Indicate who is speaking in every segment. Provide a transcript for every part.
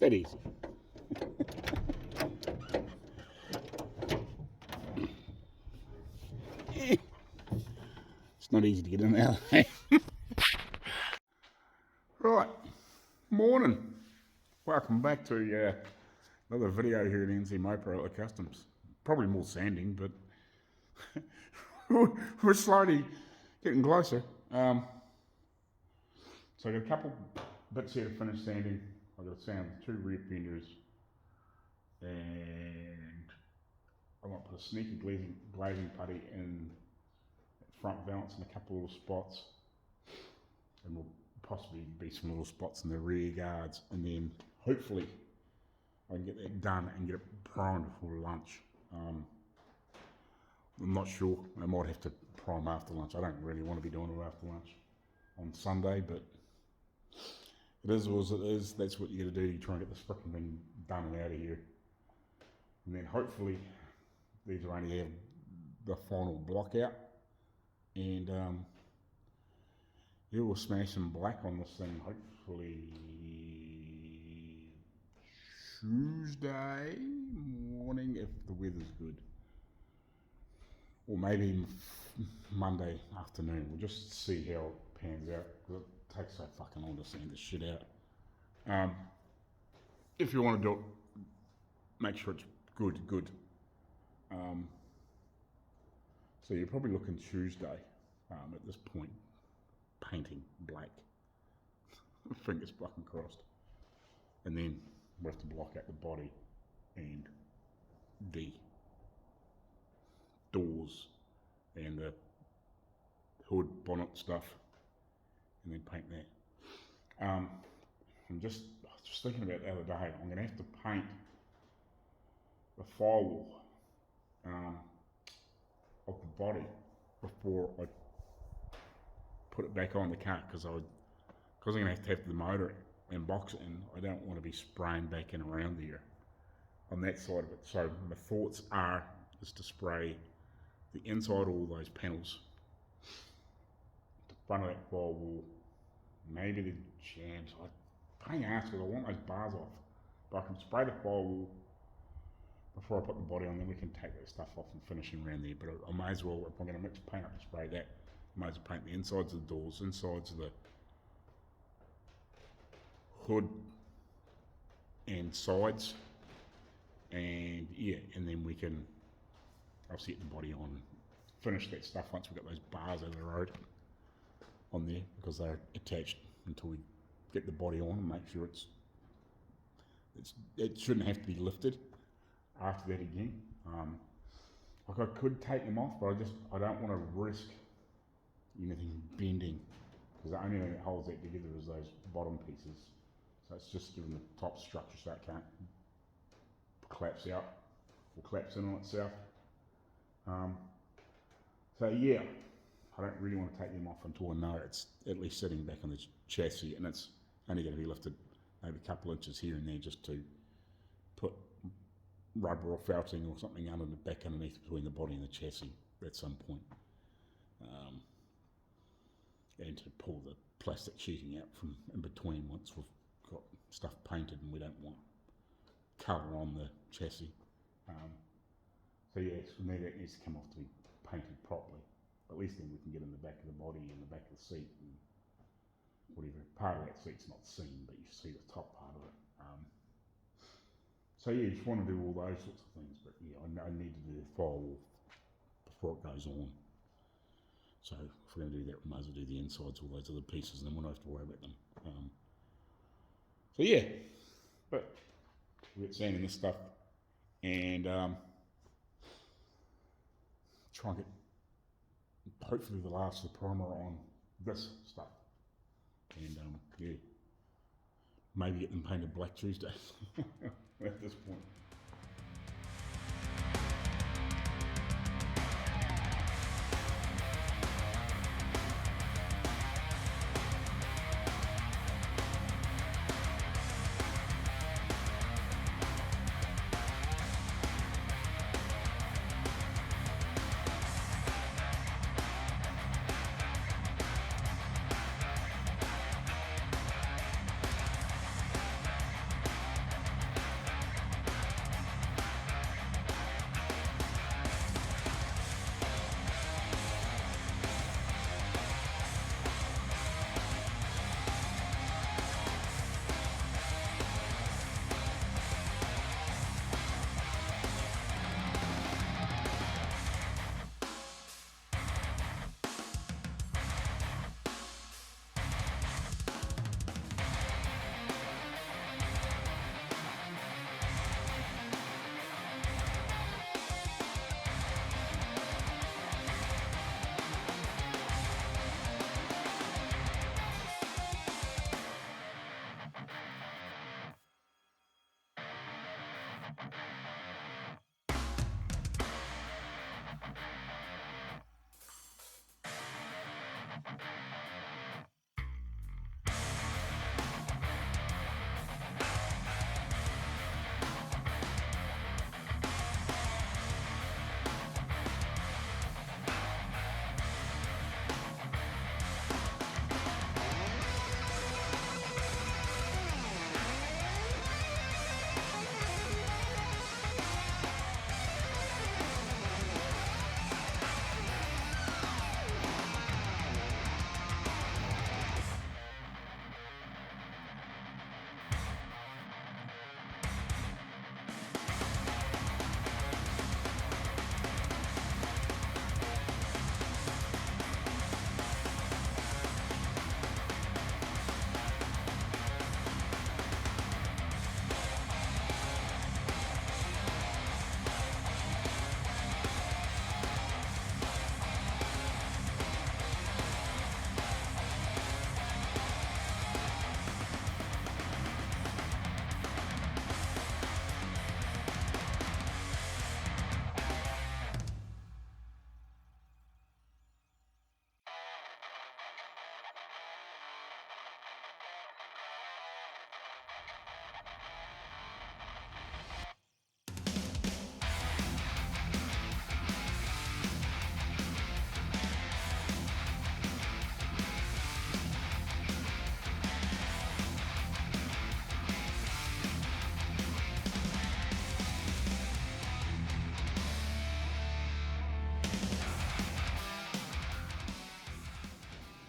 Speaker 1: that easy. It's not easy to get in there. Right, morning. Welcome back to another video here at NZ Mopo Outlaw Kustoms. Probably more sanding, but we're slowly getting closer. So I got a couple bits here to finish sanding. I've got to sand 2 rear fenders, and I want to put a sneaky glazing putty in front valance in a couple of little spots, and will possibly be some little spots in the rear guards, and then hopefully I can get that done and get it primed before lunch. I'm not sure. I might have to prime after lunch. I don't really want to be doing it after lunch on Sunday, but it is as it is. That's what you got to do. You try and get this frickin' thing done and out of here, and then hopefully these will only have the final block out, and yeah, we'll smash some black on this thing hopefully Tuesday morning if the weather's good, or maybe Monday afternoon. We'll just see how it pans out, because it takes so fucking long to sand this shit out. If you want to do it, make sure it's good. So you're probably looking Tuesday at this point, painting black. Fingers fucking crossed. And then we have to block out the body and the doors and the hood, bonnet stuff, and then paint that. I'm just thinking about the other day, I'm going to have to paint the firewall of the body before I put it back on the car, because I'm going to have the motor and box it in. I don't want to be spraying back in around there on that side of it. So my thoughts is to spray the inside of all those panels, the front of that firewall, maybe the jambs. I pain ass because I want those bars off, but I can spray the firewall before I put the body on, then we can take that stuff off and finish around there. But I may as well, if I'm going to mix paint up and spray that, I may as well paint the insides of the doors, insides of the hood and sides, and yeah, and then we can, I'll set the body on, finish that stuff once we've got those bars out of the road on there, because they're attached until we get the body on and make sure it shouldn't have to be lifted after that again. Like I could take them off, but I don't want to risk anything bending, because the only thing that holds that together is those bottom pieces. So it's just giving the top structure so it can't collapse out or collapse in on itself. So yeah, I don't really want to take them off until I know it's at least sitting back on the chassis, and it's only going to be lifted maybe a couple inches here and there, just to put rubber or felting or something back underneath between the body and the chassis at some point, and to pull the plastic sheeting out from in between once we've got stuff painted and we don't want colour on the chassis. So yes, for me that needs to come off to be painted properly. At least then we can get in the back of the body and the back of the seat and whatever. Part of that seat's not seen, but you see the top part of it. So yeah, you just want to do all those sorts of things, but yeah, I need to do the firewall before it goes on. So if we're going to do that, we might as well do the insides, all those other pieces, and then we don't have to worry about them. So yeah, but we're sanding this stuff, and try and get hopefully the last of the primer on this stuff, and yeah, maybe get them painted black Tuesday at this point.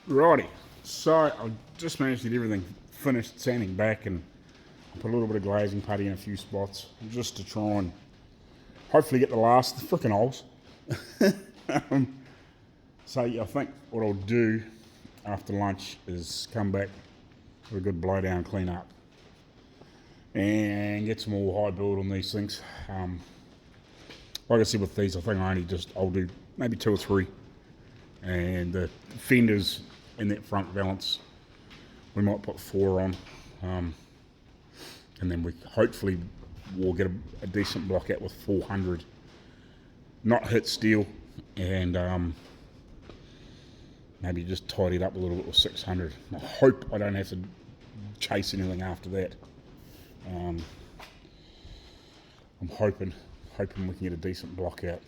Speaker 1: Righty, so I just managed to get everything finished sanding back and put a little bit of glazing putty in a few spots just to try and hopefully get the last frickin' holes. So yeah, I think what I'll do after lunch is come back with a good blow down, clean up, and get some more high build on these things. Like I said with these, I think I'll do maybe 2 or 3, and the fenders in that front valance we might put 4 on, and then we hopefully will get a decent block out with 400, not hit steel, and maybe just tidy it up a little bit with 600. I hope I don't have to chase anything after that. I'm hoping we can get a decent block out,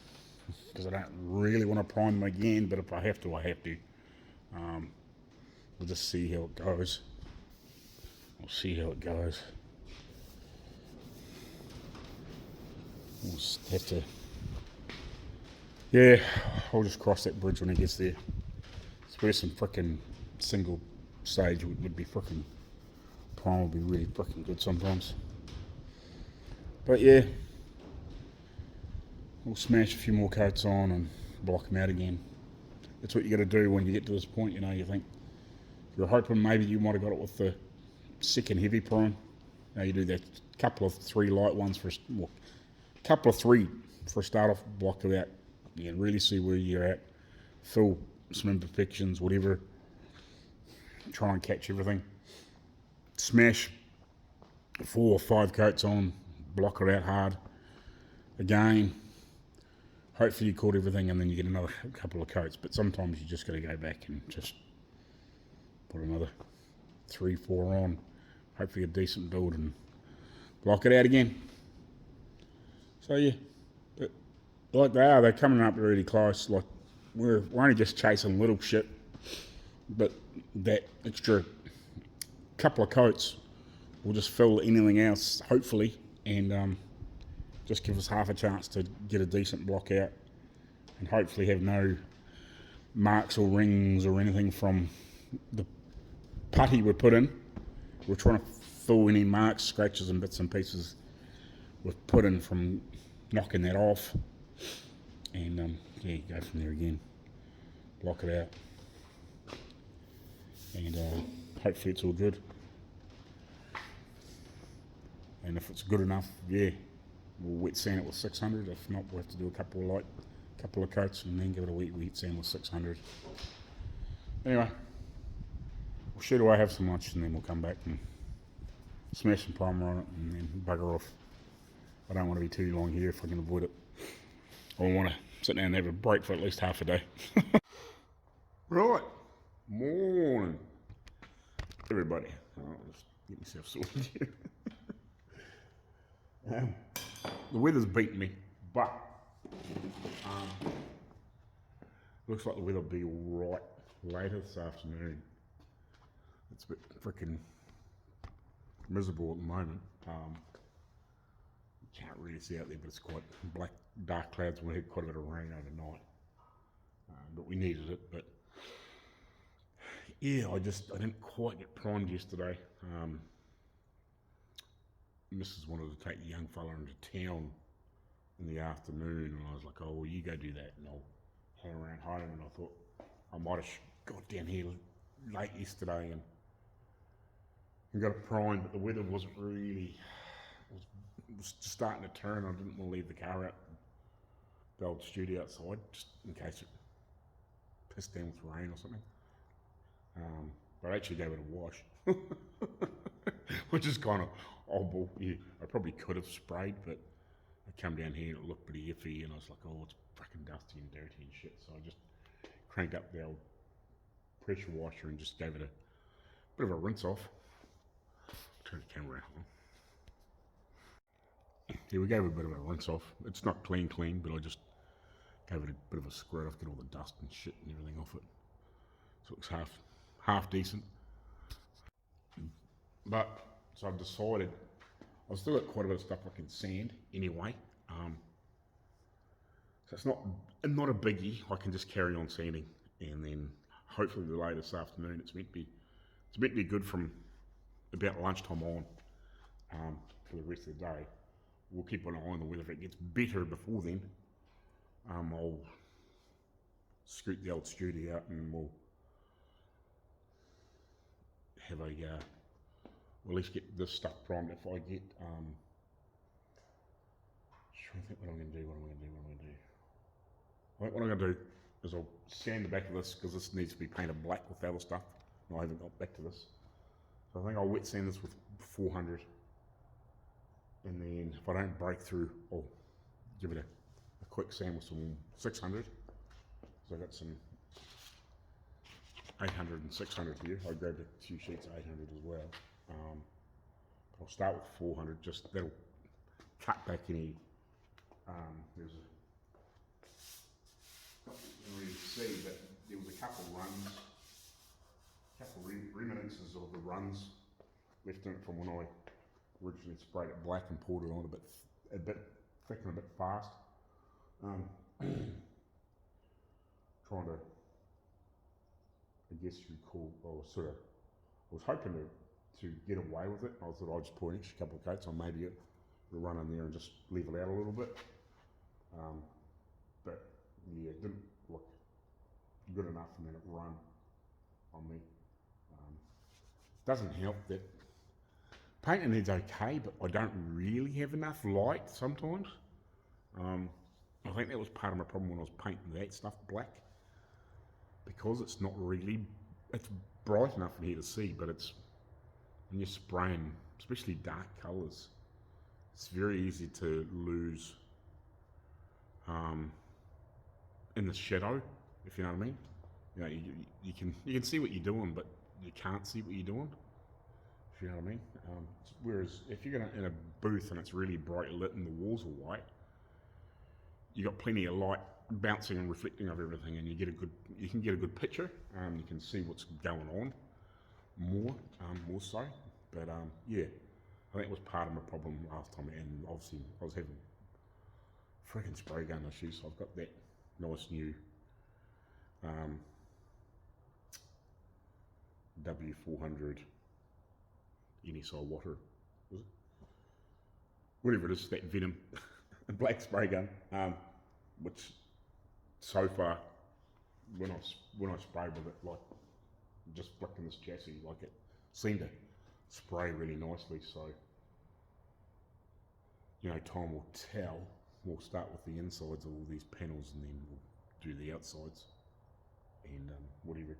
Speaker 1: because I don't really want to prime them again, but if I have to, I have to. We'll just see how it goes. We'll see how it goes. We'll just have to, yeah, I'll just cross that bridge when it gets there. It's where some frickin' single stage would be frickin', prime would be really frickin' good sometimes. But yeah, we'll smash a few more coats on and block them out again. That's what you got to do when you get to this point, you know. You think, you're hoping maybe you might have got it with the second heavy prime. Now you do that couple of 3 light ones for, well, couple of 3 for a start off, block it out. You can really see where you're at, fill some imperfections, whatever. Try and catch everything. Smash 4 or 5 coats on, block it out hard. Again, hopefully you caught everything, and then you get another couple of coats. But sometimes you just got to go back and just put another 3, 4 on. Hopefully a decent build and block it out again. So yeah, but like they're coming up really close. Like we're only just chasing little shit, but that extra couple of coats will just fill anything else, hopefully, and just give us half a chance to get a decent block out, and hopefully have no marks or rings or anything from the putty we put in. We're trying to fill any marks, scratches and bits and pieces we've put in from knocking that off, and yeah, go from there again, block it out, and hopefully it's all good. And if it's good enough, yeah, we'll wet sand it with 600. If not, we'll have to do a couple of coats and then give it a wet sand with 600. Anyway, we'll shoot away, have some lunch, and then we'll come back and smash some primer on it and then bugger off. I don't want to be too long here if I can avoid it. I want to sit down and have a break for at least half a day. Right, morning, everybody. I'll just get myself sorted here. The weather's beating me, but looks like the weather'll be alright later this afternoon. It's a bit freaking miserable at the moment. You can't really see out there, but it's quite black, dark clouds. We had quite a bit of rain overnight, but we needed it. But yeah, I didn't quite get primed yesterday. Mrs. wanted to take the young fella into town in the afternoon, and I was like, oh, well, you go do that, and I'll hang around home. And I thought I might have got down here late yesterday and got it primed, but the weather wasn't really, it was just starting to turn. I didn't want to leave the car out, the old studio outside, just in case it pissed down with rain or something. But I actually gave it a wash, which is kind of oddball. Yeah, I probably could have sprayed, but I come down here and it looked pretty iffy, and I was like, oh, it's fucking dusty and dirty and shit. So I just cranked up the old pressure washer and just gave it a bit of a rinse off. Turn the camera on. Yeah, we gave it a bit of a rinse off. It's not clean, but I just gave it a bit of a squirt off, get all the dust and shit and everything off it. So it looks half decent. But so I've decided I've still got quite a bit of stuff I can sand anyway. So it's not a biggie. I can just carry on sanding, and then hopefully delay this afternoon. It's meant to be good from about lunchtime on for the rest of the day. We'll keep an eye on the weather. If it gets better before then, I'll scoot the old Scooty out and we'll have we'll at least get this stuff primed. If I get, trying to think what I'm going to do, I think what I'm going to do is I'll sand the back of this because this needs to be painted black with the other stuff. And I haven't got back to this. So I think I'll wet sand this with 400. And then if I don't break through, I'll give it a quick sand with some 600. So I've got some 800 and 600 here. I grabbed a few sheets of 800 as well. I'll start with 400, just that'll cut back any, there's a, you can really see that there was a couple runs, reminiscences of the runs left in it from when I originally sprayed it black and poured it on a bit thick and a bit fast. Trying to, I guess you'd call, I was hoping to get away with it. I thought I'd just pour an extra couple of coats on, maybe it'll run in there and just level out a little bit. But yeah, it didn't look good enough, and then it run on me. Doesn't help that painting is okay, but I don't really have enough light sometimes. I think that was part of my problem when I was painting that stuff black, because it's not really, it's bright enough in here to see, but it's, when you're spraying, especially dark colours, it's very easy to lose in the shadow, if you know what I mean. You know, you can see what you're doing, but you can't see what you're doing, if you know what I mean. Whereas if you're in a booth and it's really bright lit and the walls are white, you got plenty of light bouncing and reflecting of everything, and you can get a good picture. You can see what's going on more so. But yeah, I think it was part of my problem last time, and obviously I was having freaking spray gun issues, so I've got that nice new W400 NSI water, was it? Whatever it is, that Venom black spray gun, which so far when I sprayed with it, like just flicking this chassis, like it seemed to spray really nicely. So you know, time will tell. We'll start with the insides of all these panels, and then we'll do the outsides and whatever.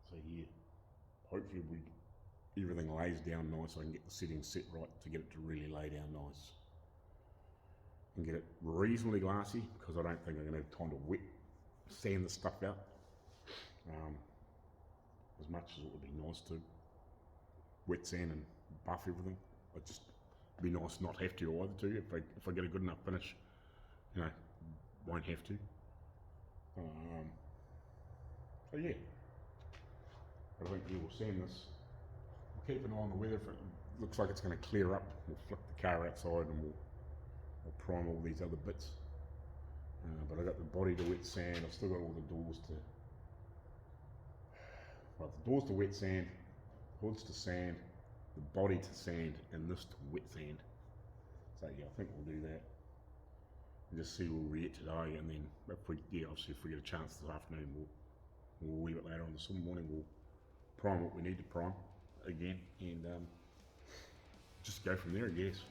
Speaker 1: So yeah, hopefully everything lays down nice. I can get the settings set right to get it to really lay down nice and get it reasonably glassy, because I don't think I'm going to have time to wet sand the stuff out as much as it would be nice to wet sand and buff everything. It'd just be nice not have to either too. If I get a good enough finish, you know, won't have to. So yeah, but I think we will sand this. We'll keep an eye on the weather. If it looks like it's going to clear up, we'll flick the car outside and we'll prime all these other bits. But I got the body to wet sand. I've still got all the doors to, well, the doors to wet sand, hoods to sand, the body to sand, and this to wet sand. So yeah, I think we'll do that and just see where we get today, and then obviously if we get a chance this afternoon, we'll leave it later on this morning. We'll prime what we need to prime again, and just go from there, I guess.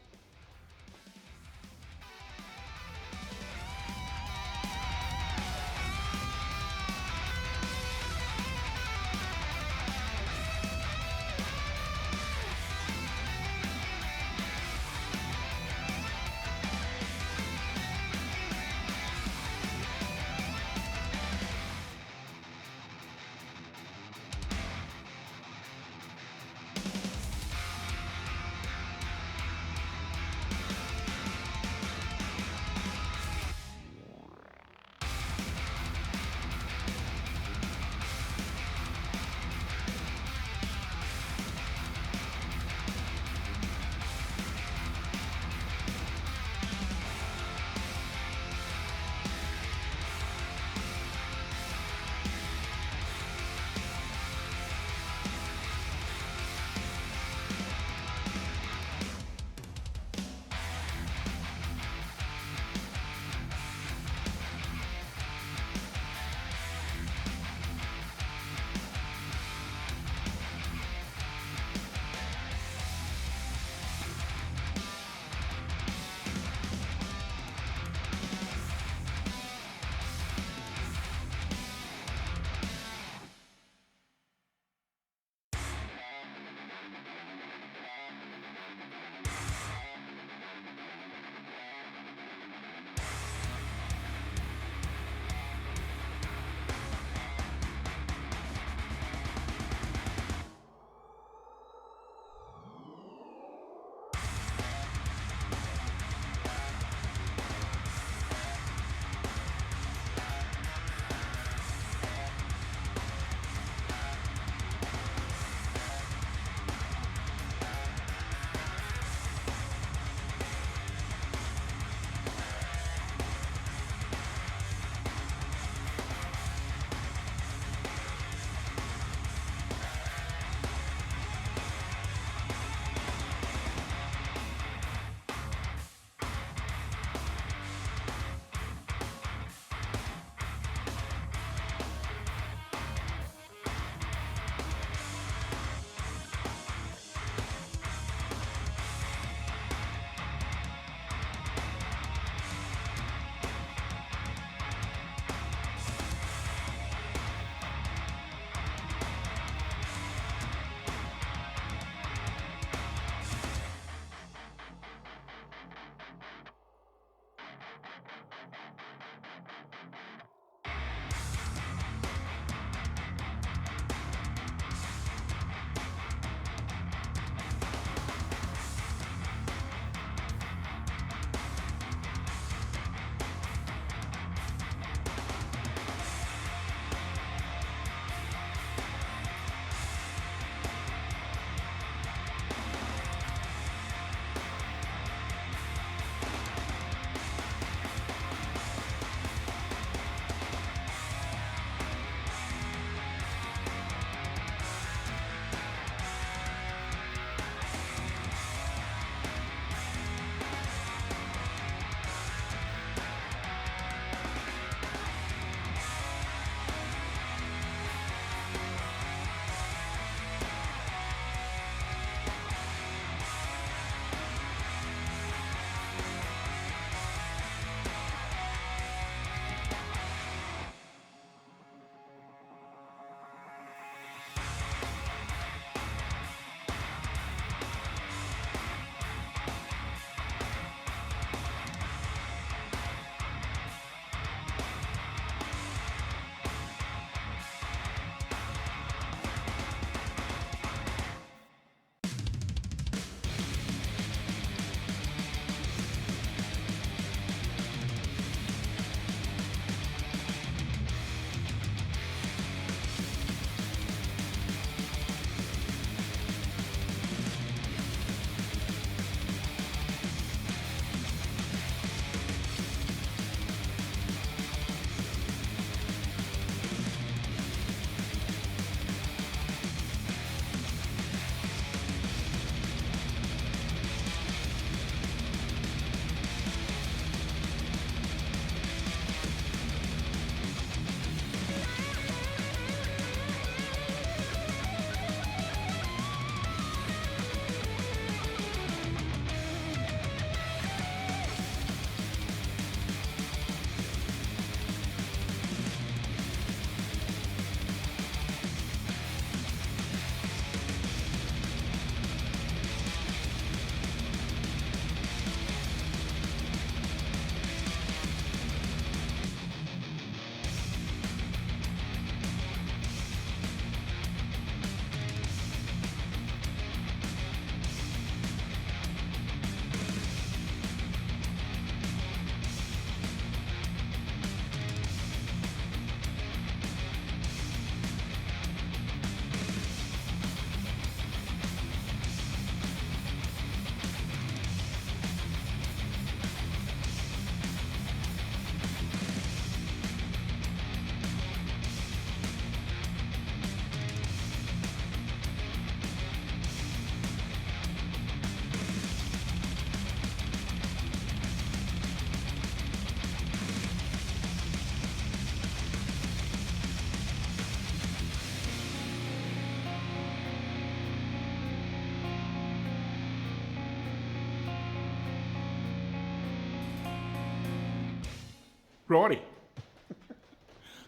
Speaker 1: Righty.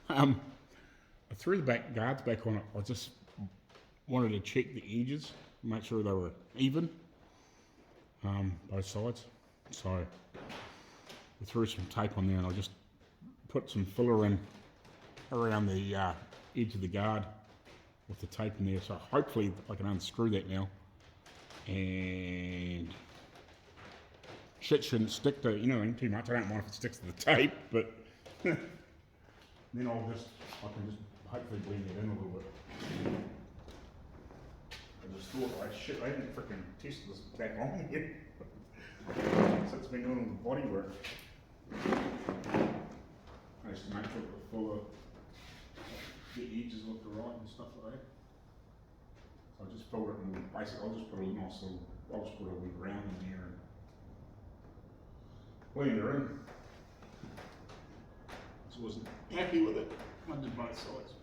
Speaker 1: I threw the back guards back on it. I just wanted to check the edges, make sure they were even, both sides. So we threw some tape on there, and I just put some filler in around the edge of the guard with the tape in there. So hopefully I can unscrew that now, and shit shouldn't stick to anything too much. I don't mind if it sticks to the tape, but then I can just hopefully blend it in a little bit. I just thought, like, shit, I haven't freaking tested this back on yet. So it's been doing all the body work. I just make sure the fuller, the edges look right and stuff like that. So I just filled it, and basically I'll just put a nice little, I'll just put a wee round in there and blend her in. So I wasn't happy with it. I did both sides.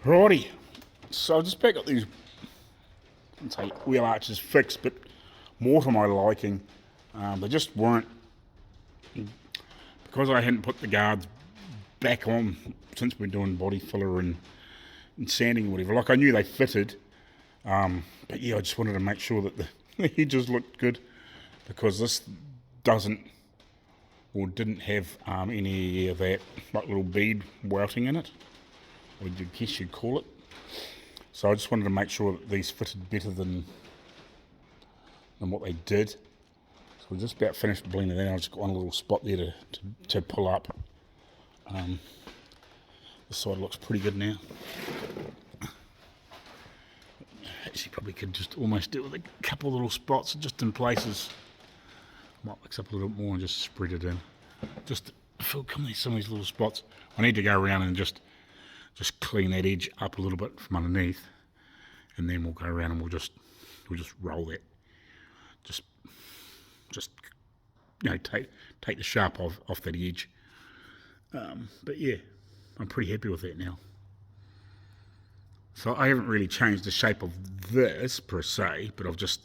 Speaker 1: Righty, so I just back up these, I'd say wheel arches fixed, but more to my liking. They just weren't, because I hadn't put the guards back on since we're doing body filler and sanding or whatever. Like, I knew they fitted, but yeah, I just wanted to make sure that the edges looked good, because this doesn't, or didn't have any of that like little bead welting in it, or I guess you'd call it. So I just wanted to make sure that these fitted better than what they did. So we're just about finished blending it in. I've just got one little spot there to pull up. This side looks pretty good now. Actually, probably could just almost do it with a couple of little spots just in places. Might mix up a little bit more and just spread it in. Just fill some of these little spots. I need to go around and just clean that edge up a little bit from underneath, and then we'll go around and we'll just roll that. Just take the sharp off that edge. But yeah, I'm pretty happy with that now. So I haven't really changed the shape of this per se, but it just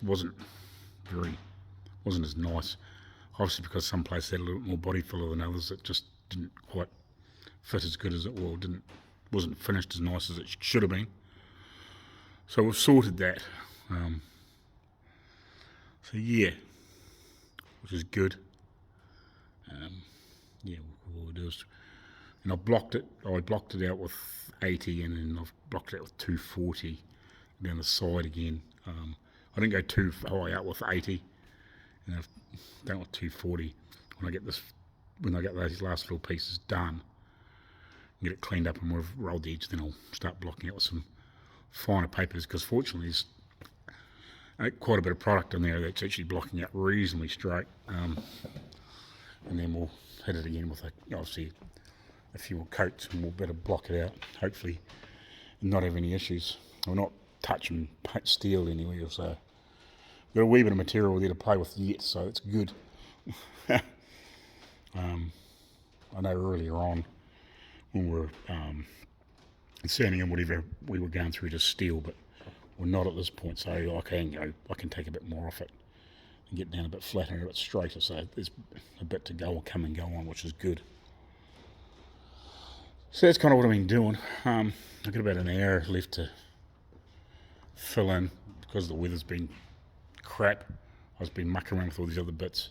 Speaker 1: wasn't as nice. Obviously, because some places had a little more body filler than others, it just didn't quite fit as good as it wasn't finished as nice as it should have been. So we've sorted that. So yeah, which is good. Yeah, what we'll do is, and I blocked it out with 80, and then I've blocked it out with 240 down the side again. I didn't go too far out with 80, and I've done it with 240 when I get those last little pieces done. get it cleaned up and we've rolled the edge, then I'll start blocking it with some finer papers, because fortunately there's quite a bit of product in there that's actually blocking it reasonably straight. And then we'll hit it again with obviously a few more coats and we'll better block it out, hopefully not have any issues. We're not touching steel anywhere, so got a wee bit of material there to play with yet, so it's good. I know earlier on when we were sanding and whatever, we were going through to steel, but we're not at this point, so I can take a bit more off it and get down a bit flatter and a bit straighter, so there's a bit to go, come and go on, which is good. So that's kind of what I've been doing. I've got about an hour left to fill in because the weather's been crap. I've been mucking around with all these other bits,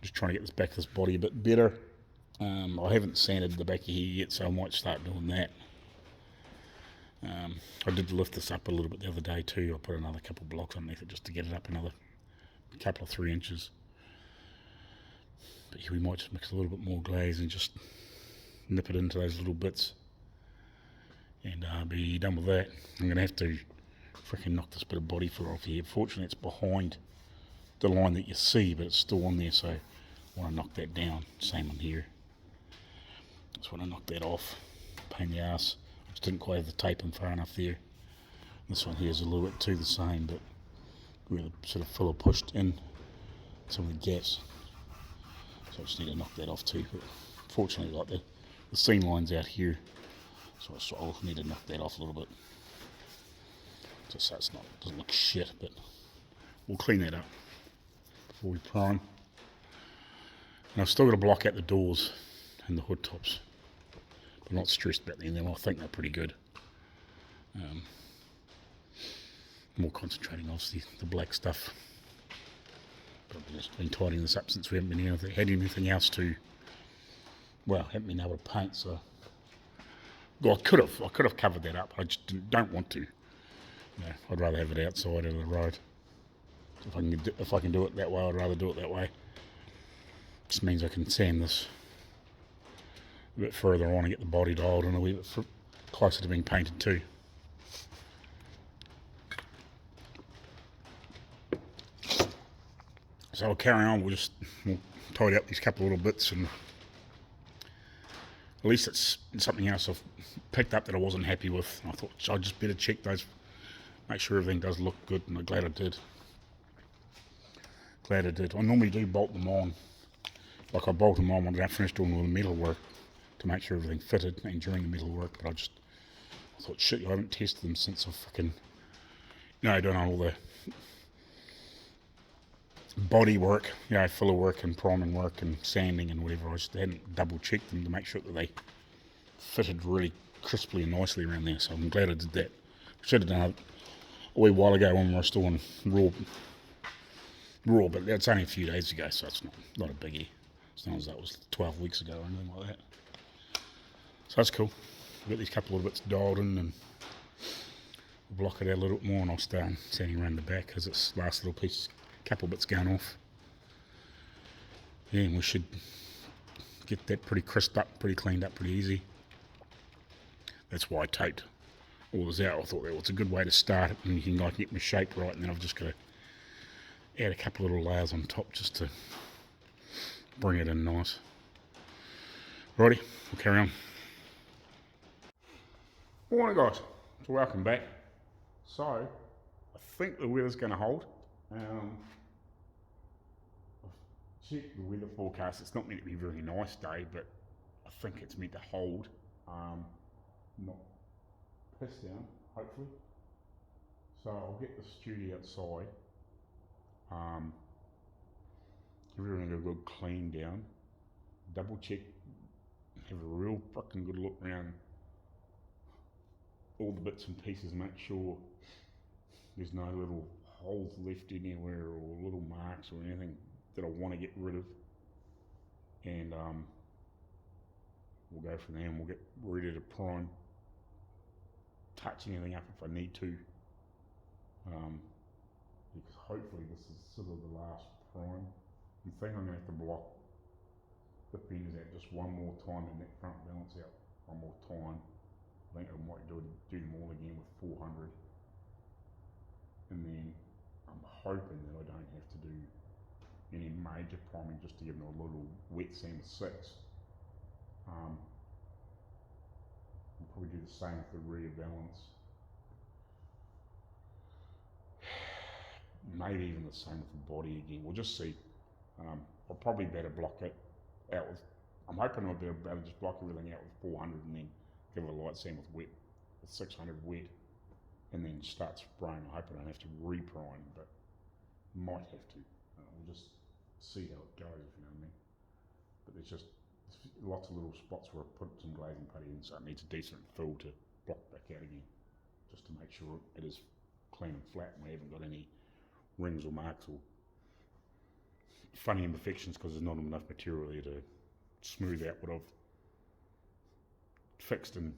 Speaker 1: just trying to get this back of this body a bit better. I haven't sanded the back of here yet, so I might start doing that. I did lift this up a little bit the other day too. I put another couple of blocks underneath it just to get it up another couple of 3 inches. But yeah, we might just mix a little bit more glaze and just nip it into those little bits and be done with that. I'm going to have to freaking knock this bit of body filler off here. Fortunately it's behind the line that you see, but it's still on there, so I want to knock that down. Same on here. Just want to knock that off. Pain in the ass. I just didn't quite have the tape in far enough there. This one here is a little bit too the same, but where the sort of filler pushed in some of the gaps. So I just need to knock that off too. But fortunately, like the seam line's out here, so I'll need to knock that off a little bit. Just so it's doesn't look shit, but we'll clean that up before we prime. And I've still got to block out the doors and the hood tops. I'm not stressed about them. I think they're pretty good. More concentrating, obviously, the black stuff. But I've just been tidying this up since we haven't had anything else to. Well, haven't been able to paint, so. Well, I could have covered that up. I just don't want to. No, I'd rather have it outside of the road. If I can do it that way, I'd rather do it that way. Just means I can sand this a bit further on and get the body dialed in a wee bit closer to being painted too. So I'll carry on. We'll tidy up these couple of little bits, and at least it's something else I've picked up that I wasn't happy with. I thought I'd just better check those, make sure everything does look good, and I'm glad I did. I normally do bolt them on. Like I bolt them on when I finished doing all the metal work to make sure everything fitted and during the metal work, but I thought, shit, I haven't tested them since I've fucking, done all the body work, filler work and priming work and sanding and whatever. I just hadn't double checked them to make sure that they fitted really crisply and nicely around there, so I'm glad I did that. Should have done it a wee while ago when we were still on raw, but that's only a few days ago, so it's not a biggie. As long as that was 12 weeks ago or anything like that. So that's cool. I've got these couple of bits dialed in, and we'll block it out a little bit more, and I'll start sanding around the back because it's last little piece, couple bits going off. Yeah, and we should get that pretty crisped up, pretty cleaned up, pretty easy. That's why I taped all this out. I thought that was a good way to start it, and you can get my shape right, and then I've just got to add a couple of little layers on top just to bring it in nice. Righty, we'll carry on. Morning guys, so welcome back. So, I think the weather's going to hold. I've checked the weather forecast. It's not meant to be a very nice day, but I think it's meant to hold. Not piss down, hopefully. So I'll get the studio outside. Everything a good clean down. Double check, have a real fucking good look around all the bits and pieces, make sure there's no little holes left anywhere or little marks or anything that I want to get rid of, and we'll go from there and we'll get ready to prime, touch anything up if I need to, because hopefully this is sort of the last prime. I think I'm going to have to block the fenders out just one more time in that front balance out, one more time. I think I might do them all again with 400, and then I'm hoping that I don't have to do any major priming, just to give them a little wet sand with 6. I'll probably do the same with the rear valance. Maybe even the same with the body again. We'll just see. I'll probably better block it out with. I'm hoping I'll be able to just block everything out with 400 and then give it a light sand with 600 wet, and then start spraying. I hope I don't have to reprime, but might have to. We'll just see how it goes, if you know what I mean. But there's just lots of little spots where I put some glazing putty in, so it needs a decent fill to block back out again, just to make sure it is clean and flat and we haven't got any rings or marks or funny imperfections, because there's not enough material there to smooth out what I've fixed and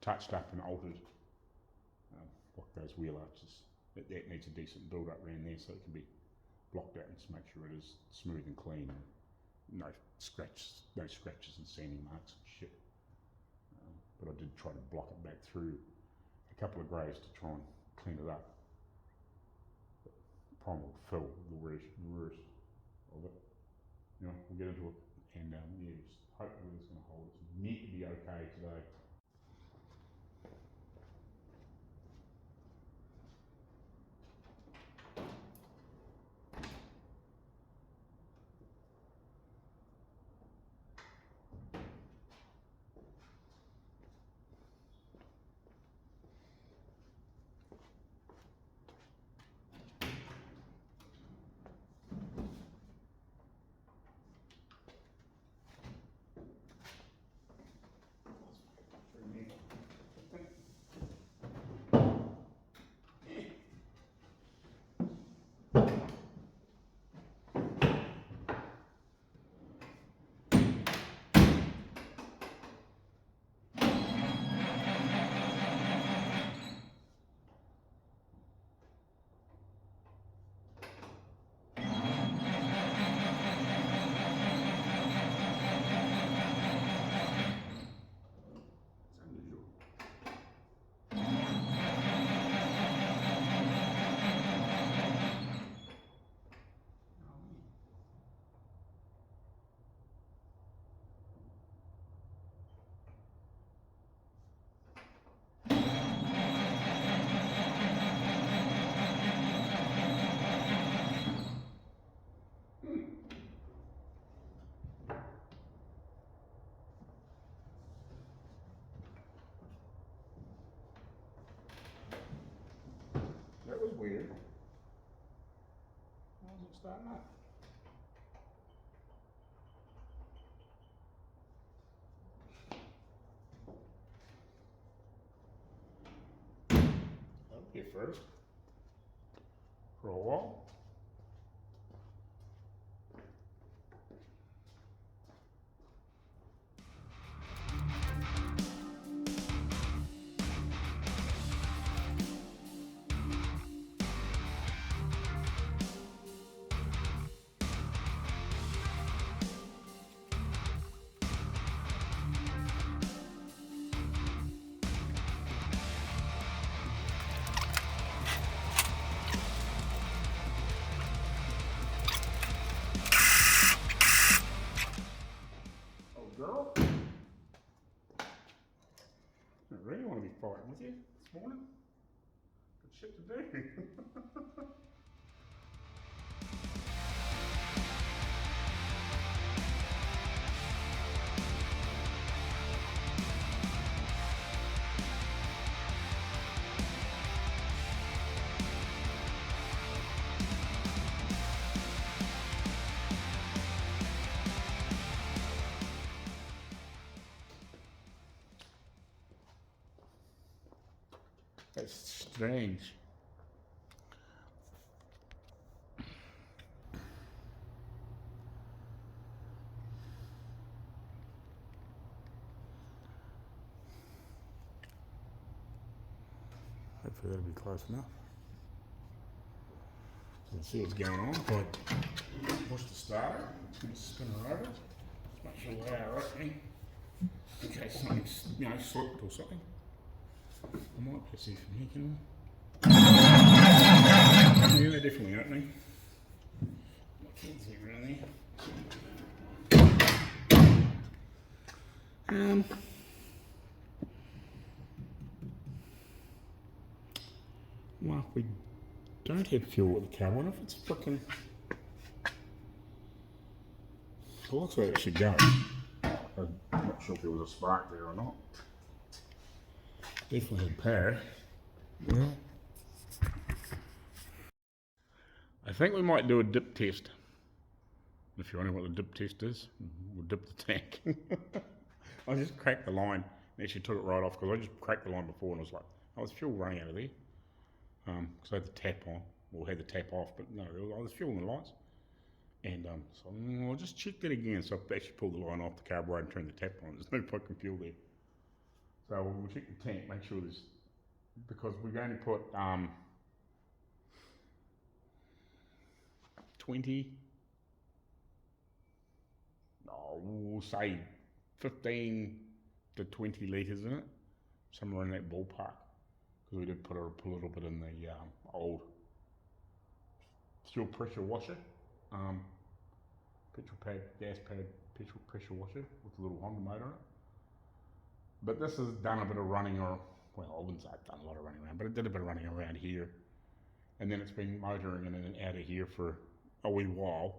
Speaker 1: touched up and altered. Like those wheel arches, that needs a decent build up around there so it can be blocked out and just make sure it is smooth and clean, and no scratches and sanding marks and shit. But I did try to block it back through a couple of greys to try and clean it up. Prime will fill the reverse of it. You know, we'll get into it, and yeah, just hopefully it's going to hold. It's meant to be okay today. That was weird. Why wasn't it starting up? I'll be first for a while. Girl, I really want to be fighting with you this morning. Good shit to do. That's strange. Hopefully that'll be close enough. So let's see what's going on. Push the starter. It's going to spin her over. Just make sure we are opening. In case something's, slipped or something. I might press here from here, can I? Yeah, they're definitely opening. My keys here around there. Well, if we don't have fuel with the car, what if it's frickin'... It looks like it should go. I'm not sure if there was a spark there or not. Definitely had power. Yeah. I think we might do a dip test. If you wonder what the dip test is, we'll dip the tank. I just cracked the line and actually took it right off because I just cracked the line before and I was like, oh, there's fuel running out of there. Because I had the tap on, or had the tap off, but no, there was fuel in the lights. And so I'll just check that again. So I've actually pulled the line off the carburetor and turned the tap on. There's no fucking fuel there. So we'll check the tank, make sure there's, because we've only put 20, we'll say 15 to 20 litres in it, somewhere in that ballpark. Because we did put a little bit in the old fuel pressure washer, petrol pad, gas pad, petrol pressure washer with a little Honda motor in it. But this has done a bit of running, or, well, I wouldn't say I've done a lot of running around, but it did a bit of running around here. And then it's been motoring in and out of here for a wee while.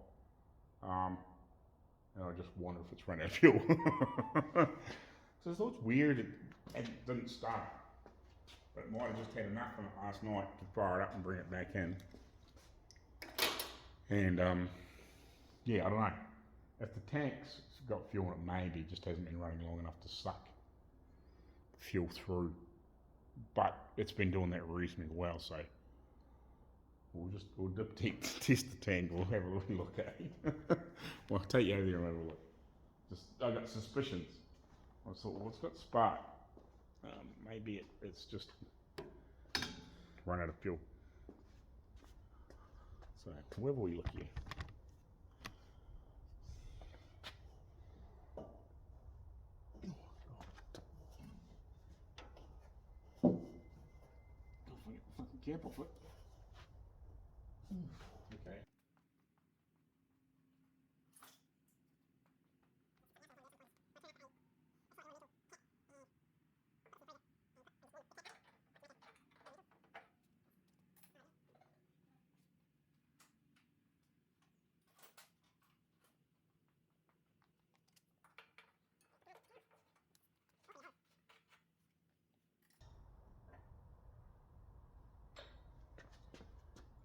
Speaker 1: And I just wonder if it's run out of fuel. So I thought it's weird it didn't start. But it might have just had enough in it last night to fire it up and bring it back in. And yeah, I don't know. If the tank's got fuel in it, maybe it just hasn't been running long enough to suck fuel through. But it's been doing that reasonably well, so we'll dip test the tank. We'll have a little look at it. Well, I'll take you over there and have a look. I got suspicions. I thought, well, it's got spark. Maybe it's just run out of fuel. So, where will we look here? Fucking camp off it. Okay.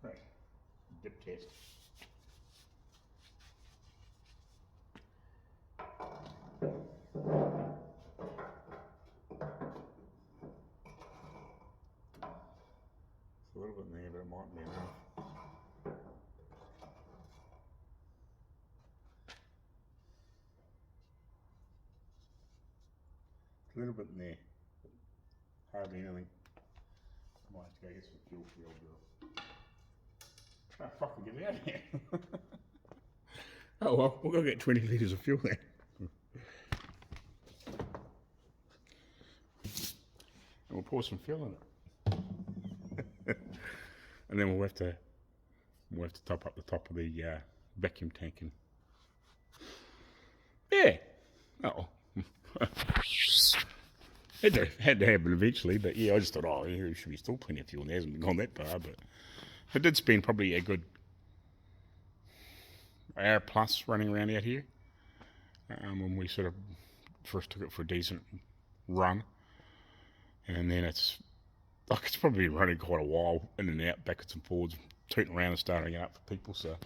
Speaker 1: Right. Dip test. It's a little bit in there, but it might be enough. It's a little bit in there, but hardly anything. I might have to go get some fuel for the old girl. Oh, fucking get out of here. Oh well, we'll go get 20 litres of fuel then. And we'll pour some fuel in it. And then we'll have to top up the top of the vacuum tank and yeah. Oh. Had to happen eventually, but yeah, I just thought, oh, there should be still plenty of fuel, and it hasn't gone that far, but I did spend probably a good hour plus running around out here when we sort of first took it for a decent run, and then it's probably been running quite a while, in and out, backwards and forwards, tooting around and starting it up for people, so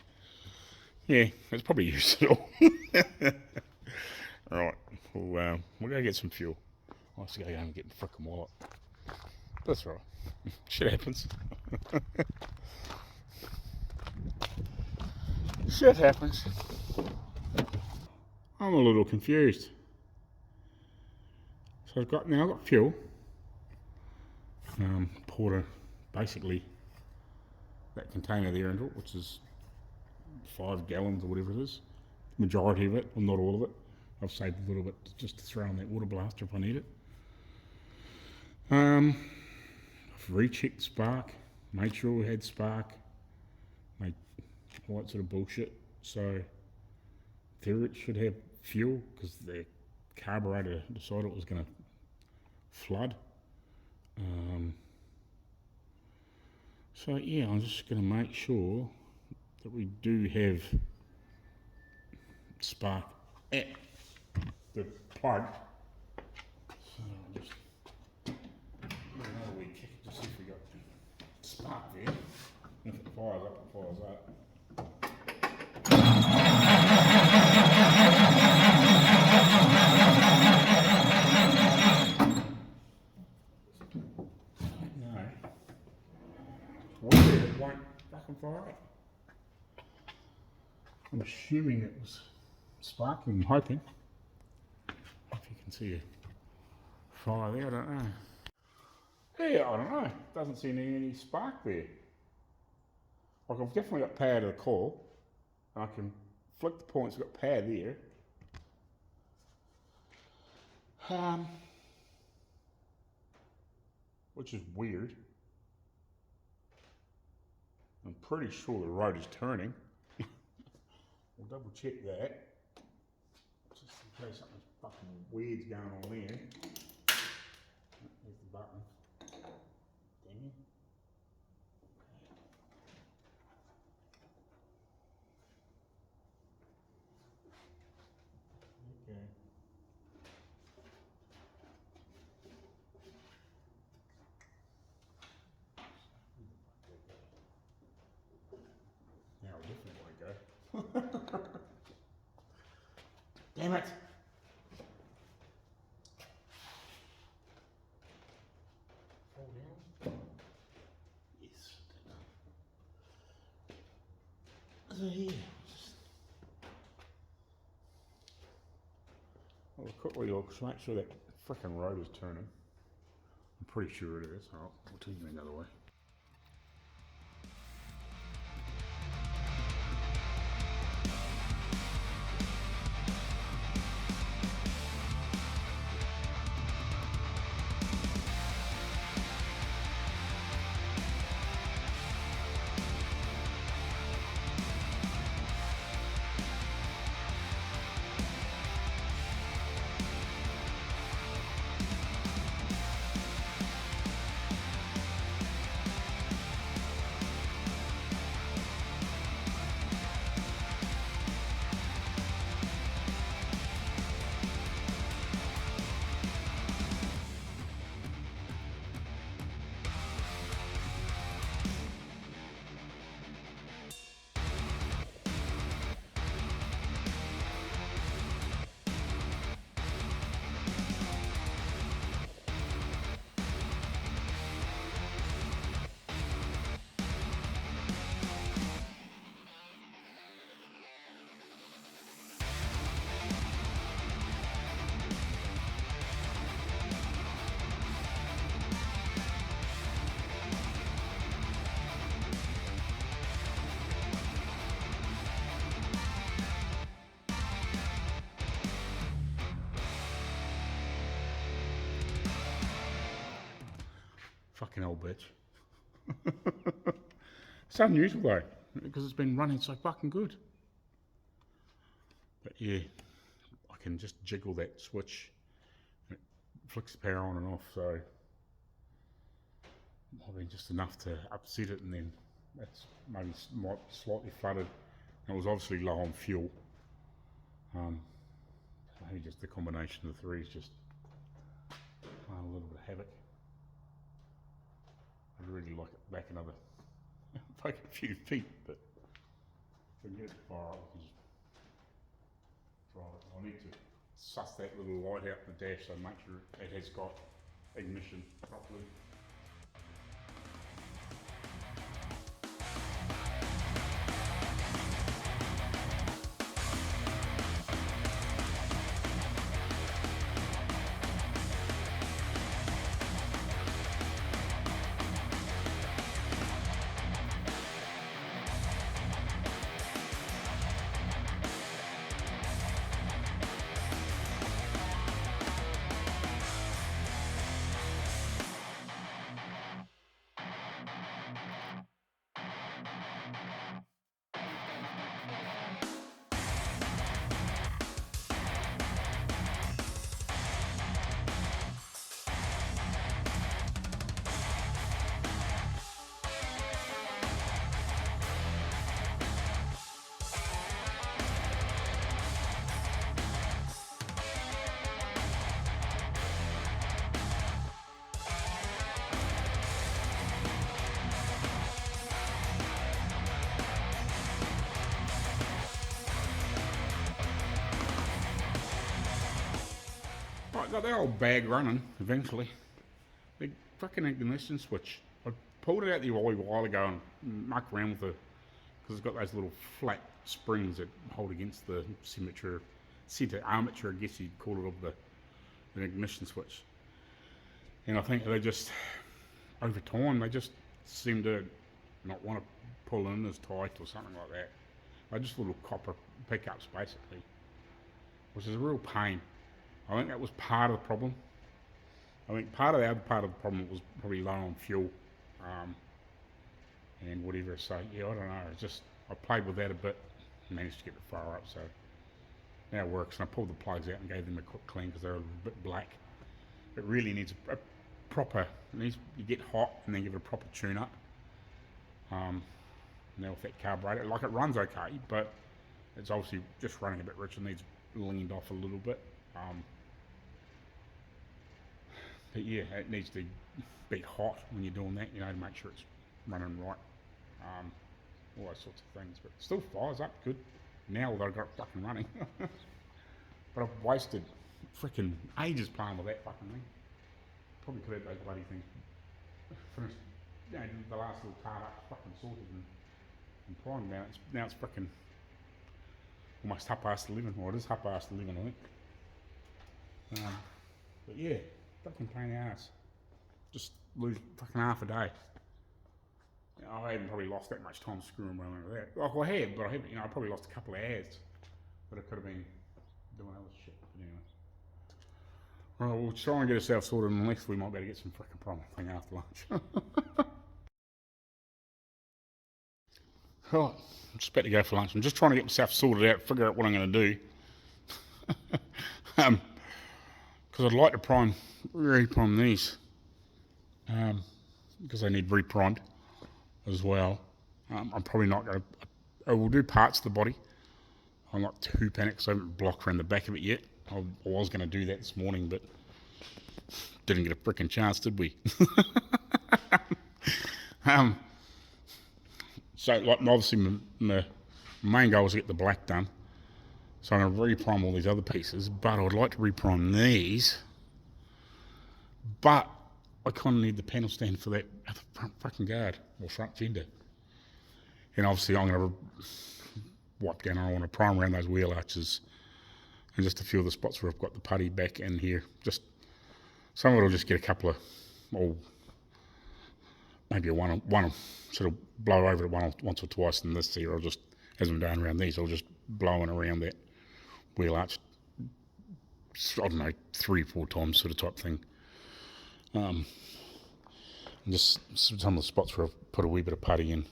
Speaker 1: yeah, it's probably used it all. Alright, we'll go get some fuel. I have to go home and get the frickin' wallet. That's right. Shit happens. Shit happens. I'm a little confused. So I've got fuel. Poured basically that container there into it, which is 5 gallons or whatever it is. Majority of it, well not all of it. I've saved a little bit just to throw in that water blaster if I need it. I've rechecked spark, made sure we had spark, made all that sort of bullshit. So there it should have fuel because the carburetor decided it was going to flood. So yeah, I'm just going to make sure that we do have spark at the plug. So I'll just give it another wee kick to see if we got spark there. If it fires up, it fires up. It won't fucking fire up. I'm assuming it was sparking, I'm hoping. If you can see a fire there, I don't know. Yeah, I don't know. Doesn't seem any spark there. Like I've definitely got power to the coil. I can flick the points, I've got power there. Which is weird. I'm pretty sure the rotor's turning. We'll double check that. Just in case something fucking weird's going on there. There's the button. Damn it. Okay. Now I definitely want to go. Damn it! Fall down. Yes. So here. I'll quickly look to make sure that frickin' rotor's turning. I'm pretty sure it is. Oh, I'll take you another way. Fucking old bitch. It's unusual though, because it's been running so fucking good. But yeah, I can just jiggle that switch. It flicks the power on and off, so probably just enough to upset it, and then that's maybe slightly flooded. It was obviously low on fuel. Maybe just the combination of the three is just playing a little bit of havoc. I'd really like it back another a few feet, but if we can get it to fire up, we can just drive it. I need to suss that little light out in the dash so make sure it has got ignition properly. got that old bag running eventually. The fucking ignition switch. I pulled it out the oil a while ago and mucked around with it because it's got those little flat springs that hold against the center armature, I guess you'd call it, of the ignition switch. And I think they just, over time, they just seem to not want to pull in as tight or something like that. They're just little copper pickups basically, which is a real pain. I think that was part of the problem. I think the other part of the problem was probably low on fuel, and whatever. So yeah, I don't know. It's just, I played with that a bit, and managed to get the fire up. So now it works. And I pulled the plugs out and gave them a quick clean because they're a bit black. It really needs a proper. You get hot and then give it a proper tune up. Now with that carburetor, like, it runs okay, but it's obviously just running a bit rich and needs leaned off a little bit. But yeah, it needs to be hot when you're doing that, to make sure it's running right. All those sorts of things, but it still fires up good now that I've got it fucking running. But I've wasted freaking ages playing with that fucking thing. Probably could have those bloody things finished, the last little part up fucking sorted and primed. Now it's freaking almost 11:30, or it is 11:30, I think. But yeah, fucking pain in the ass. Just lose fucking half a day. I hadn't probably lost that much time screwing around with that. Like, I had, but I haven't. I probably lost a couple of hours, but I could have been doing other shit. But anyway. Right, we'll try and get ourselves sorted, and next we might be able to get some freaking problem thing after lunch. Right, I'm just about to go for lunch. I'm just trying to get myself sorted out, figure out what I'm going to do. Because I'd like to re-prime these, because they need re-primed as well. I'm probably not going to. I will do parts of the body. I'm not too panicked because I haven't blocked around the back of it yet. I was going to do that this morning, but didn't get a freaking chance, did we? So, like, obviously, my main goal is to get the black done. So I'm going to re-prime all these other pieces, but I would like to re-prime these. But I kind of need the panel stand for that front fucking guard, or front fender. And obviously I'm going to wipe down, I want to prime around those wheel arches and just a few of the spots where I've got the putty back in here. Just some of it will just get a couple of, or maybe one sort of blow over it once or twice, and this here I'll just, as I'm doing around these, I'll just blowing around that wheel arch, I don't know, 3-4 times sort of type thing. And just some of the spots where I've put a wee bit of putty in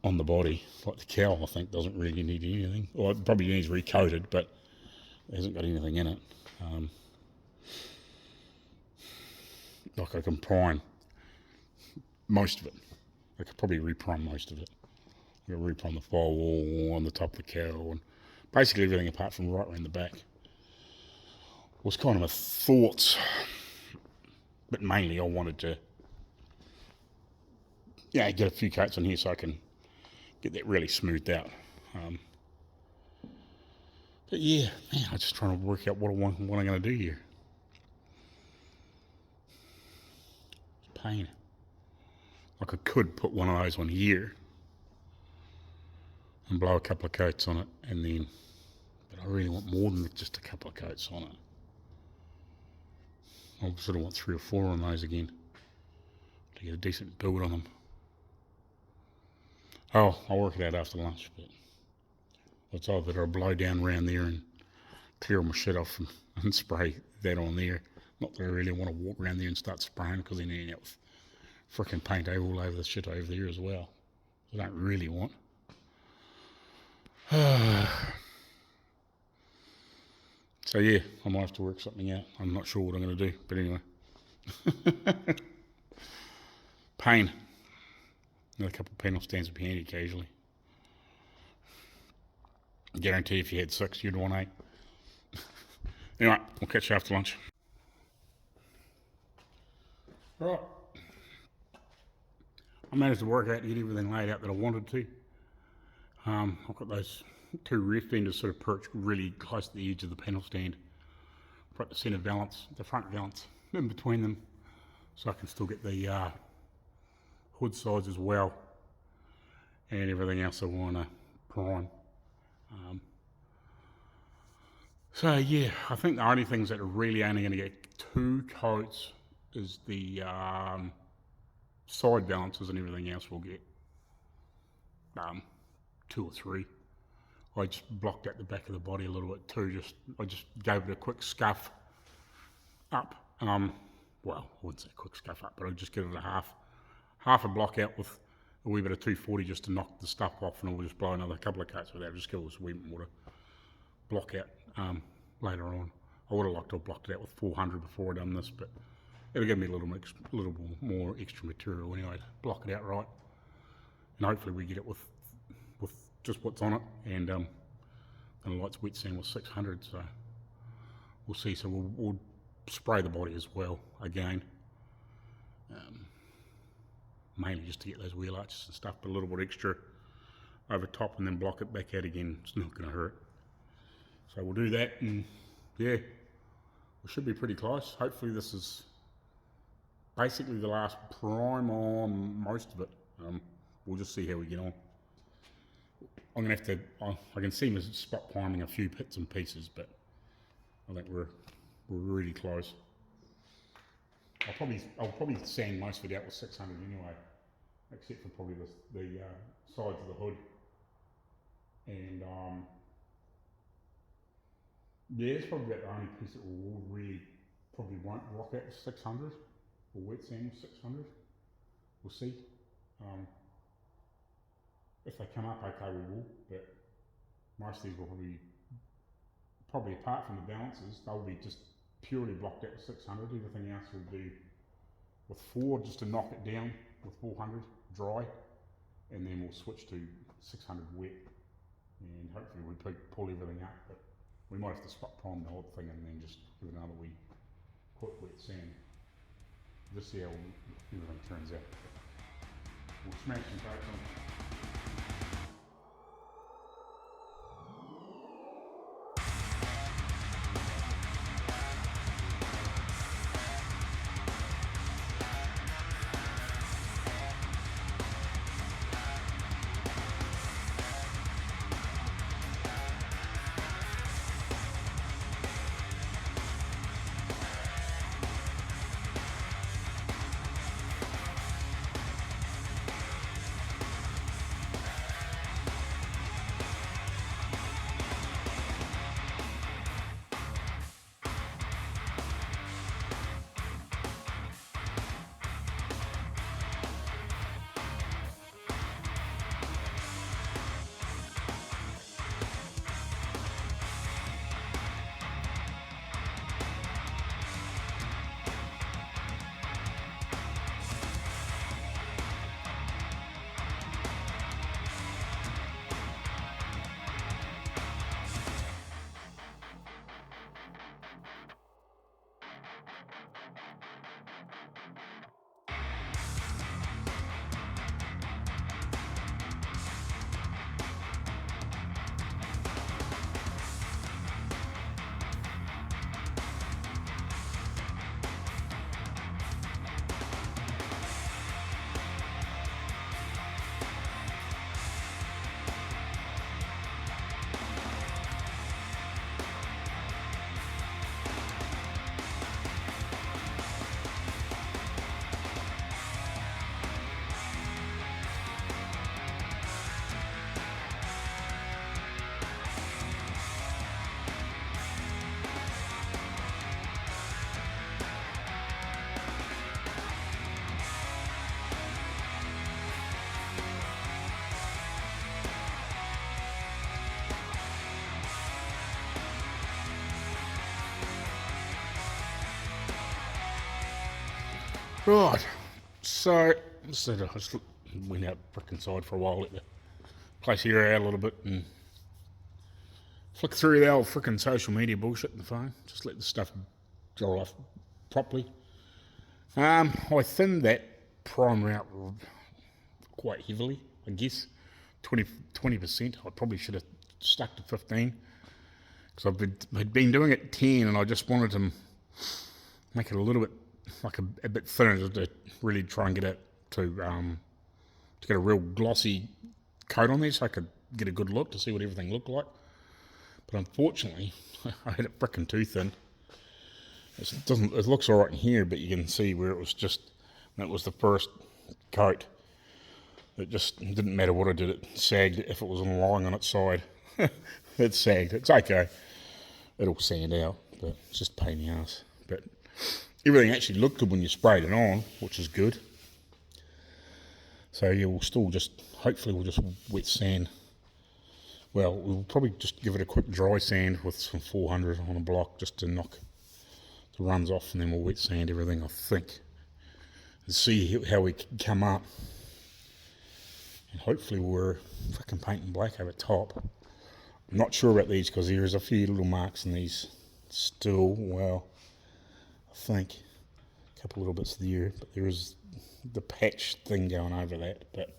Speaker 1: on the body, like the cowl, I think doesn't really need anything, or it probably needs recoated, but it hasn't got anything in it. Like, I can prime most of it. I could probably reprime most of it. I can reprime the firewall on the top of the cowl and basically everything apart from right around the back. Was kind of my thoughts, but mainly I wanted to, get a few coats on here so I can get that really smoothed out. But yeah, man, I'm just trying to work out what I'm going to do here. It's pain. Like, I could put one of those on here and blow a couple of coats on it, and then, but I really want more than just a couple of coats on it. I sort of want 3 or 4 on those again to get a decent build on them. Oh, I'll work it out after lunch, but it's either I'll blow down around there and clear all my shit off and spray that on there. Not that I really want to walk around there and start spraying, because then you end up with frickin' paint all over the shit over there as well. I don't really want. So yeah, I might have to work something out. I'm not sure what I'm going to do, but anyway. Pain. Another couple of panel stands would be handy occasionally. I guarantee if you had 6, you'd want 8. Anyway, we'll catch you after lunch. Right. I managed to work out to get everything laid out that I wanted to. I've got those 2 rear fenders sort of perched really close to the edge of the panel stand. put the centre valance, the front valance in between them, so I can still get the hood sides as well, and everything else I want to prime. So yeah, I think the only things that are really only going to get 2 coats is the side balances, and everything else will get 2 or 3. I just blocked out the back of the body a little bit too. I just gave it a quick scuff up. Well, I wouldn't say quick scuff up, but I just give it a half a block out with a wee bit of 240 just to knock the stuff off, and I'll just blow another couple of coats with that. Just give it a wee bit more to block out later on. I would have liked to have blocked it out with 400 before I done this, but it'll give me a little more extra material anyway to block it out right, and hopefully we get it with just what's on it, and the light's wet sand with 600, so we'll see. So we'll spray the body as well again, mainly just to get those wheel arches and stuff, but a little bit extra over top, and then block it back out again. It's not going to hurt. So we'll do that, and yeah, we should be pretty close. Hopefully this is basically the last prime on most of it. We'll just see how we get on. I'm going to have to, I can see me spot priming a few bits and pieces, but I think we're really close. I'll probably sand most of it out with 600 anyway, except for probably the sides of the hood. And yeah, it's probably about the only piece that will really probably won't rock out with 600, or wet sand with 600. We'll see. If they come up okay, we will, but most of these will probably apart from the balances, they'll be just purely blocked out with 600. Everything else will be with 4 just to knock it down with 400 dry, and then we'll switch to 600 wet, and hopefully we pull everything up. But we might have to spot prime the whole thing and then just give it another wee quick wet sand. Just see how everything turns out. We'll smash some coats on. Right, so I just went out back inside for a while, let the place here out a little bit and flick through the old frickin' social media bullshit on the phone, just let the stuff go off properly. I thinned that primer out quite heavily, I guess, 20%. I probably should have stuck to 15, because I'd been doing it 10 and I just wanted to make it a little bit like a bit thinner to really try and get it to get a real glossy coat on there so I could get a good look to see what everything looked like. But unfortunately, I had it frickin' too thin. It looks alright in here, but you can see where it was that was the first coat. It just didn't matter what I did, it sagged if it was lying on its side. It sagged. It's okay. It'll sand out, but it's just a pain in the ass. But everything actually looked good when you sprayed it on, which is good. So yeah, hopefully we'll just wet sand. Well, we'll probably just give it a quick dry sand with some 400 on a block just to knock the runs off, and then we'll wet sand everything, I think, and see how we can come up. And hopefully we're fucking painting black over top. I'm not sure about these because there's a few little marks in these still. Well, I think a couple little bits there, but there is the patch thing going over that, but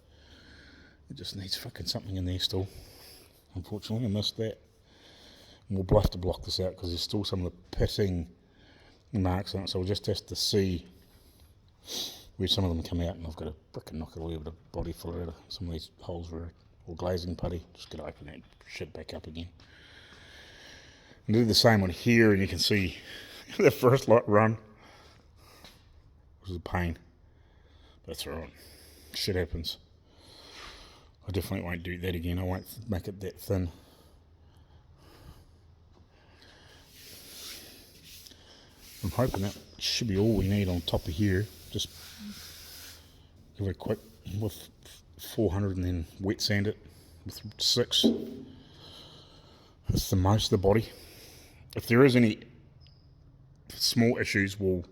Speaker 1: it just needs fucking something in there still. Unfortunately, I missed that. And we'll have to block this out because there's still some of the pitting marks on it, so we'll just have to see where some of them come out, and I've got to frickin' knock a little bit of body filler out of some of these holes or glazing putty. Just got to open that shit back up again. And do the same on here, and you can see the first light run was a pain. That's alright. Shit happens. I definitely won't do that again. I won't make it that thin. I'm hoping that should be all we need on top of here. Just give it a quick with 400 and then wet sand it with 6. That's the most of the body. If there is any small issues, we're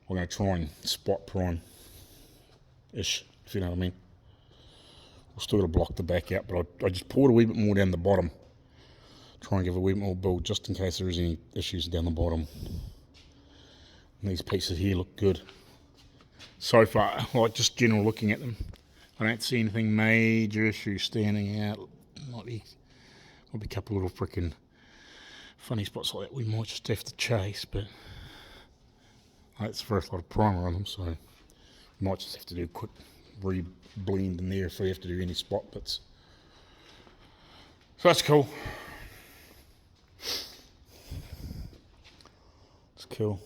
Speaker 1: going to try and spot prime ish, if you know what I mean. We'll still got to block the back out, but I just poured a wee bit more down the bottom. Try and give a wee bit more build just in case there is any issues down the bottom. And these pieces here look good. So far, like just general looking at them, I don't see anything major issues standing out. Might be a couple little freaking funny spots like that we might just have to chase, but that's the first lot of primer on them, so we might just have to do a quick re-blend in there if we have to do any spot bits. So that's cool. It's cool.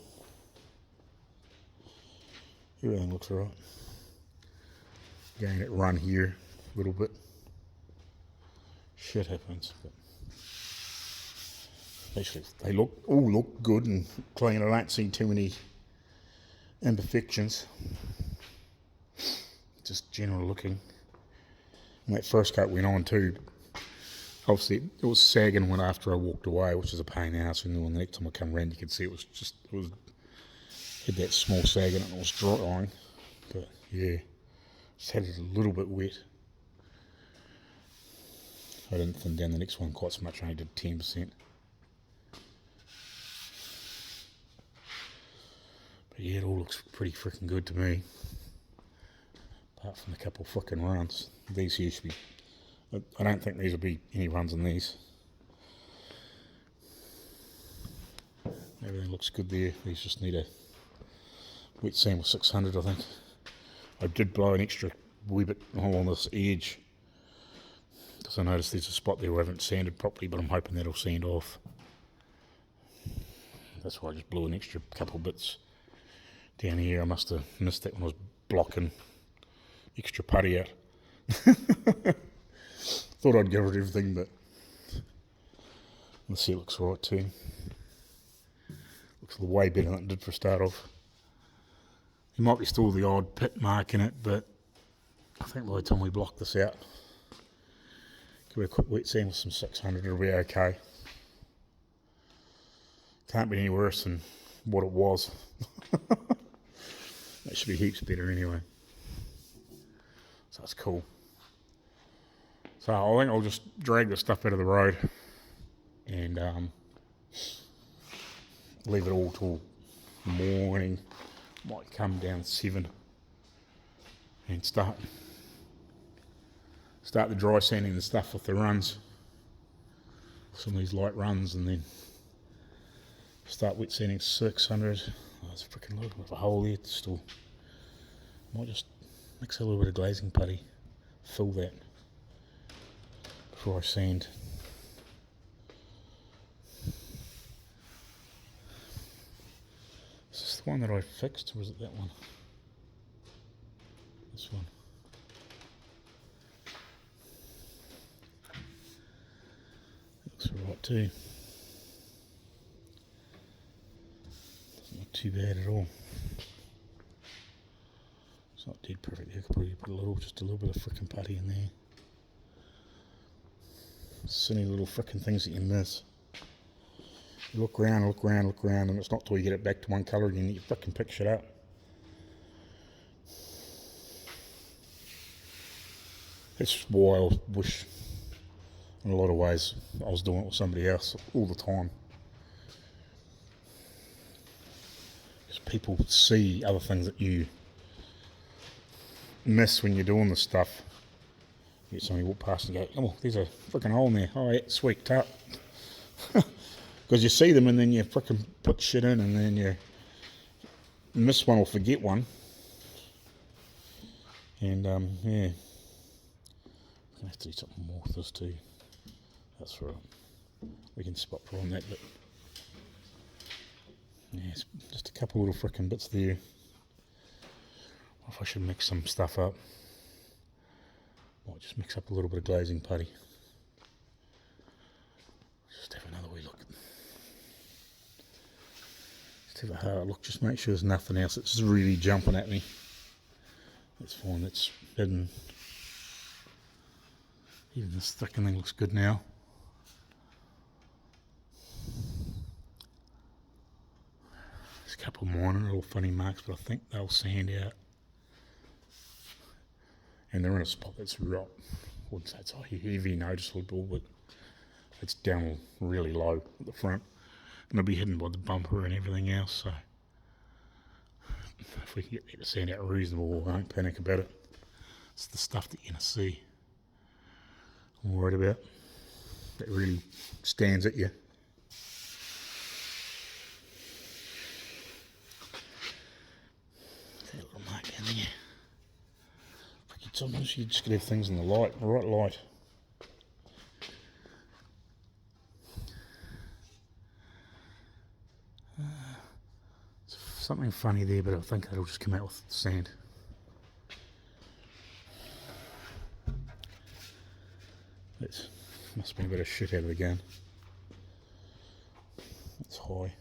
Speaker 1: Everything looks alright. Getting it run here a little bit. Shit happens, but actually they all look good and clean. I don't see too many imperfections. Just general looking. And that first coat went on too. Obviously it was sagging when after I walked away, which is a pain in the ass. And then the next time I come around, you could see it had that small sag in it and it was drying. But yeah, just had it a little bit wet. I didn't thin down the next one quite so much, I only did 10%. But yeah, it all looks pretty freaking good to me. Apart from a couple of frickin' runs. These here should be, I don't think these will be any runs in these. Everything looks good there. These just need a wet sand with 600, I think. I did blow an extra wee bit along this edge because I noticed there's a spot there where I haven't sanded properly, but I'm hoping that'll sand off. That's why I just blew an extra couple bits down here. I must have missed that when I was blocking extra putty out. Thought I'd give it everything, but let's see, it looks alright too. Looks way better than it did for a start off. There might be still the odd pit mark in it, but I think by the time we block this out, give it a quick wet sand with some 600, it'll be okay. Can't be any worse than what it was. That should be heaps better anyway. So that's cool. So I think I'll just drag the stuff out of the road and leave it all till morning. Might come down 7 and start the dry sanding and stuff with the runs. some of these light runs and then start wet sanding 600. Oh, it's freaking little bit of a hole there still. Might just mix a little bit of glazing putty, fill that before I sand. Is this the one that I fixed, or was it that one? This one. Looks alright too. Doesn't look too bad at all. It's not dead perfect. I could probably put just a little bit of frickin' putty in there. Silly little frickin' things that you miss. You look around, and it's not till you get it back to one colour again that you frickin' pick shit up. That's why I wish, in a lot of ways, I was doing it with somebody else all the time. Because people see other things that you miss when you're doing this stuff. You get somebody walk past and go, oh, there's a frickin' hole in there. Oh, yeah, sweet, tap. Because you see them and then you frickin' put shit in and then you miss one or forget one. And, yeah. I'm going to have to do something more with this too. That's right. We can spot draw on that bit. Yeah, it's just a couple little frickin' bits there. If I should mix some stuff up. Might just mix up a little bit of glazing putty. Just have another wee look. Just have a hard look, just make sure there's nothing else that's really jumping at me. That's fine, that's hidden. Even this thickening thing looks good now. There's a couple minor little funny marks, but I think they'll sand out. And they're in a spot that's right, I wouldn't say it's heavy noticeable, but it's down really low at the front. And it'll be hidden by the bumper and everything else, so if we can get that to sand out reasonable, we won't panic about it. It's the stuff that you're going to see. I'm worried about. That really stands at you. That little mark down there. Sometimes you just gotta have things in the light, the right light. Something funny there, but I think that'll just come out with the sand. That must be a bit of shit out of the gun. It's high.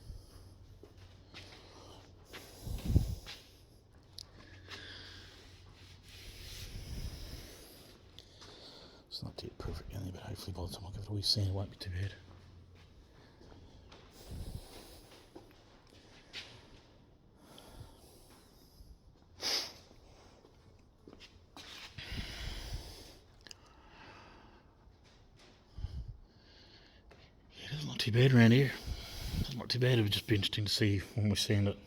Speaker 1: It's not too perfect in there, but hopefully by the time I give it a wee sand it won't be too bad. Not too bad around here. It's not too bad. It would just be interesting to see when we sand it.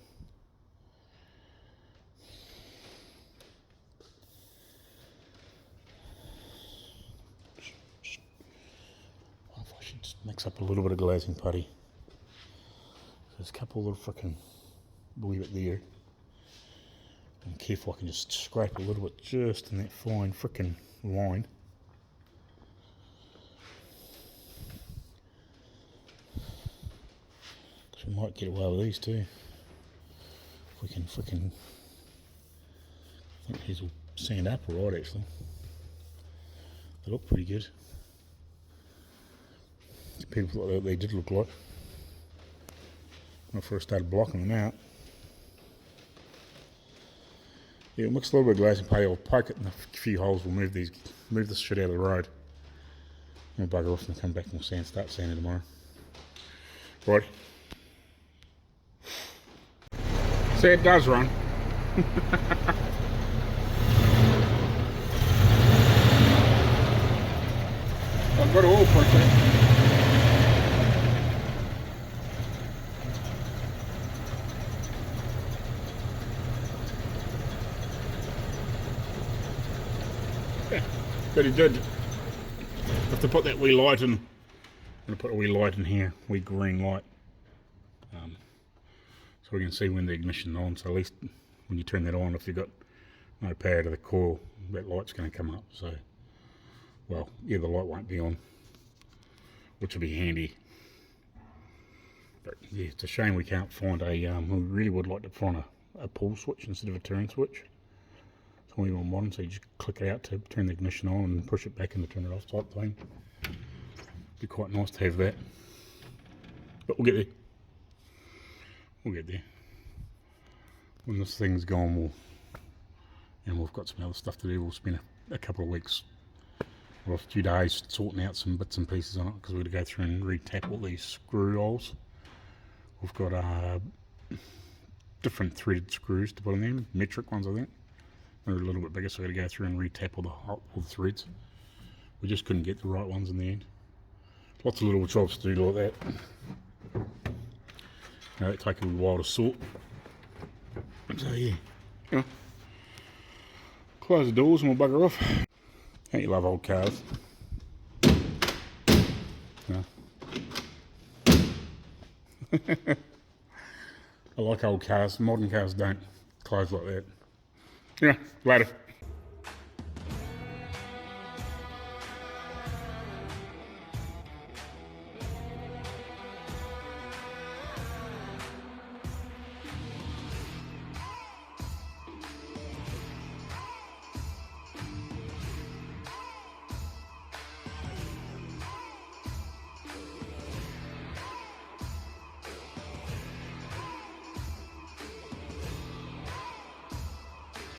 Speaker 1: I should just mix up a little bit of glazing putty. There's a couple of little frickin' wee bit there. I'm careful I can just scrape a little bit just in that fine frickin' line. We might get away with these too. If we can frickin', I think these will sand up alright actually. They look pretty good. People thought they did look like. When I first started blocking them out. Yeah, we'll mix a little bit of glazing putty, I'll poke it in a few holes, we'll move this shit out of the road. And we'll bugger off and come back and we'll start sanding tomorrow. Right. See, it does run. I've got oil pressure. Yeah, but he did. Have to put that wee light in going to put a wee light in here, wee green light, so we can see when the ignition's on. So at least when you turn that on, if you've got no power to the coil, that light's going to come up. So, well, yeah, the light won't be on, which will be handy. But yeah, it's a shame we can't find a, we really would like to find a pull switch instead of a turn switch. So we want one, so you just click it out to turn the ignition on and push it back in to turn it off type thing. Be quite nice to have that. But we'll get there. We'll get there. When this thing's gone, and we've got some other stuff to do, we'll spend a couple of weeks, or a few days sorting out some bits and pieces on it, because we're going to go through and re-tap all these screw holes. We've got different threaded screws to put in them, metric ones I think. They're a little bit bigger, so we're going to go through and re-tap all the threads. We just couldn't get the right ones in the end. Lots of little jobs to do like that. Now that take a little while to sort. So yeah, close the doors and we'll bugger off. Don't you love old cars? No. I like old cars. Modern cars don't close like that. Yeah, later.